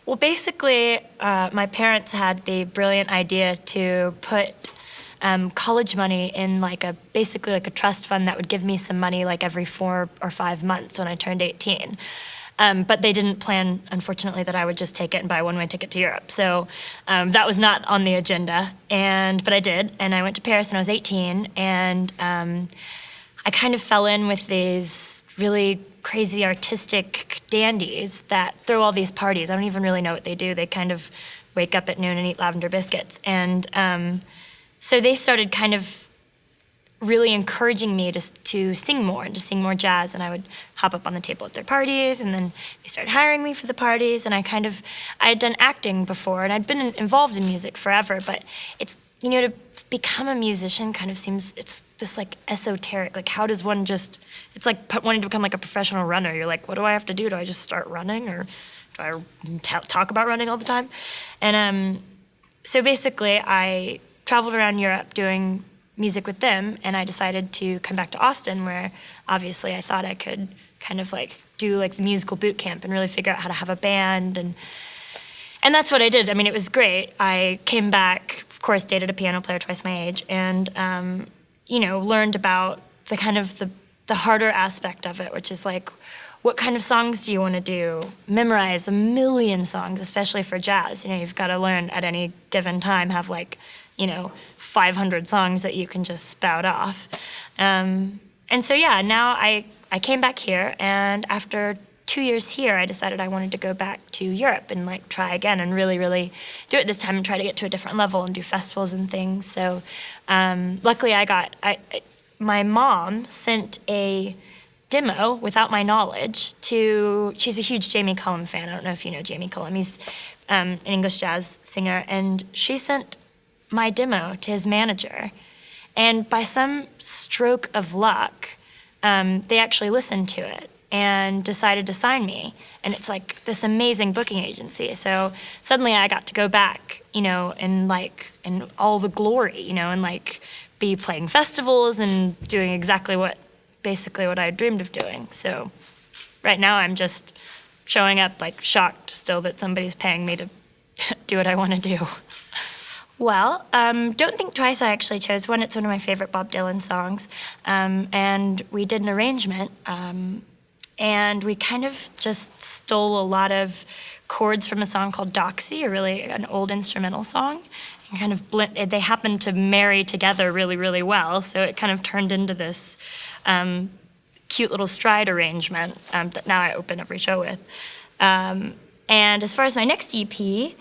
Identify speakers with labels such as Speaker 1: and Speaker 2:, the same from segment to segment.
Speaker 1: Well, basically, my parents had the brilliant idea to put college money in basically like a trust fund that would give me some money like every 4 or 5 months when I turned 18. But they didn't plan, unfortunately, that I would just take it and buy a one-way ticket to Europe. So that was not on the agenda. But I did, and I went to Paris when I was 18, and I kind of fell in with these really crazy artistic dandies that throw all these parties. I don't even really know what they do. They kind of wake up at noon and eat lavender biscuits. And so they started kind of really encouraging me to sing more and to sing more jazz. And I would hop up on the table at their parties, and then they started hiring me for the parties. And I had done acting before, and I'd been involved in music forever, but it's, to become a musician kind of seems, it's this like esoteric, like how does one it's like wanting to become like a professional runner. You're like, what do I have to do? Do I just start running, or do I talk about running all the time? And so basically I traveled around Europe doing music with them, and I decided to come back to Austin, where obviously I thought I could kind of like do like the musical boot camp and really figure out how to have a band, and that's what I did. I mean, it was great. I came back, of course, dated a piano player twice my age, and learned about the kind of the harder aspect of it, which is like, what kind of songs do you want to do? Memorize a million songs, especially for jazz. You've got to learn at any given time, have 500 songs that you can just spout off. And so, yeah, now I came back here, and after 2 years here, I decided I wanted to go back to Europe and try again and really, really do it this time and try to get to a different level and do festivals and things. So luckily my mom sent a demo without my knowledge she's a huge Jamie Cullum fan. I don't know if you know Jamie Cullum. He's an English jazz singer, and she sent my demo to his manager. And by some stroke of luck, they actually listened to it and decided to sign me. And it's like this amazing booking agency. So suddenly I got to go back, in all the glory, and be playing festivals and doing exactly what I dreamed of doing. So right now I'm just showing up shocked still that somebody's paying me to do what I want to do. Well, Don't Think Twice, I actually chose one. It's one of my favorite Bob Dylan songs. And we did an arrangement, and we kind of just stole a lot of chords from a song called Doxy, an old instrumental song, and kind of they happened to marry together really, really well. So it kind of turned into this cute little stride arrangement that now I open every show with. And as far as my next EP,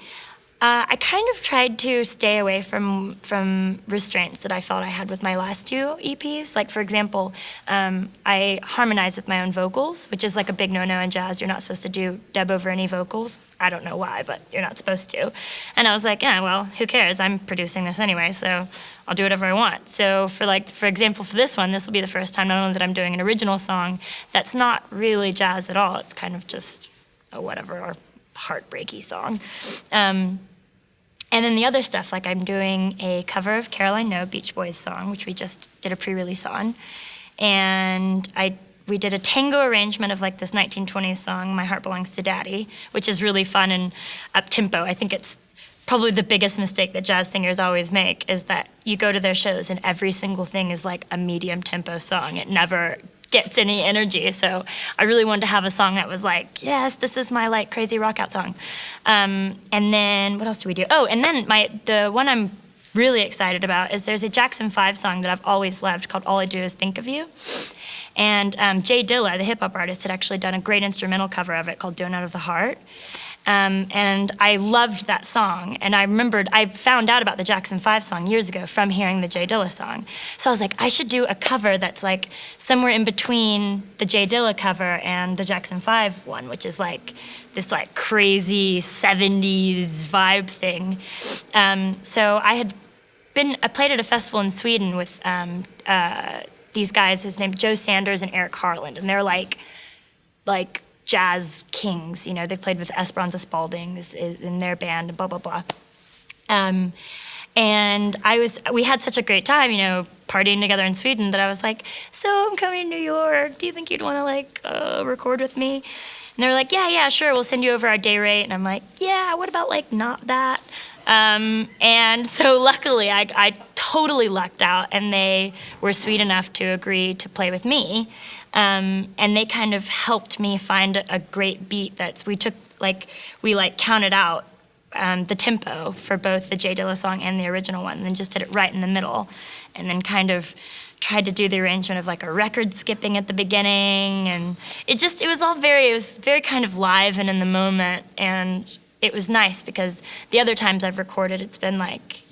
Speaker 1: I kind of tried to stay away from restraints that I felt I had with my last 2 EPs. Like, for example, I harmonize with my own vocals, which is like a big no-no in jazz. You're not supposed to dub over any vocals. I don't know why, but you're not supposed to. And I was like, yeah, well, who cares? I'm producing this anyway, so I'll do whatever I want. So for example, for this one, this will be the first time not only that I'm doing an original song that's not really jazz at all. It's kind of just or heartbreaky song. And then the other stuff, I'm doing a cover of Caroline No, Beach Boys song, which we just did a pre-release on. And we did a tango arrangement of this 1920s song, My Heart Belongs to Daddy, which is really fun and up-tempo. I think it's probably the biggest mistake that jazz singers always make, is that you go to their shows and every single thing is a medium tempo song. It never gets any energy. So I really wanted to have a song that was yes, this is my crazy rock out song. And then what else do we do? Oh, and then the one I'm really excited about is there's a Jackson 5 song that I've always loved called All I Do Is Think of You. And Jay Dilla, the hip hop artist, had actually done a great instrumental cover of it called Doing Out of the Heart. And I loved that song. And I found out about the Jackson 5 song years ago from hearing the Jay Dilla song. So I was like, I should do a cover that's somewhere in between the Jay Dilla cover and the Jackson 5 one, which is this crazy 70s vibe thing. So I played at a festival in Sweden with these guys, his name Joe Sanders and Eric Harland, and they're like jazz kings. They played with Esperanza Spalding in their band, and blah, blah, blah. And we had such a great time, partying together in Sweden, that I was like, so I'm coming to New York. Do you think you'd want to record with me? And they were like, yeah, sure, we'll send you over our day rate. And I'm like, yeah, what about like not that? And so luckily I totally lucked out, and they were sweet enough to agree to play with me. And they kind of helped me find a great beat we counted out the tempo for both the Jay Dilla song and the original one, and then just did it right in the middle, and then kind of tried to do the arrangement of like a record skipping at the beginning, and it was very kind of live and in the moment, and it was nice because the other times I've recorded, it's been like,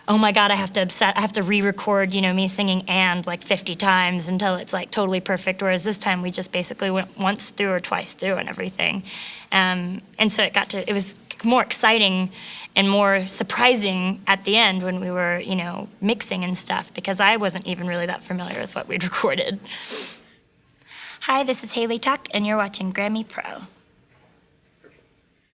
Speaker 1: oh my God, I have to re-record, me singing "and" like 50 times until it's like totally perfect. Whereas this time we just basically went once through or twice through and everything. And so it was more exciting and more surprising at the end when we were, mixing and stuff, because I wasn't even really that familiar with what we'd recorded. Hi, this is Hailey Tuck, and you're watching GRAMMY Pro.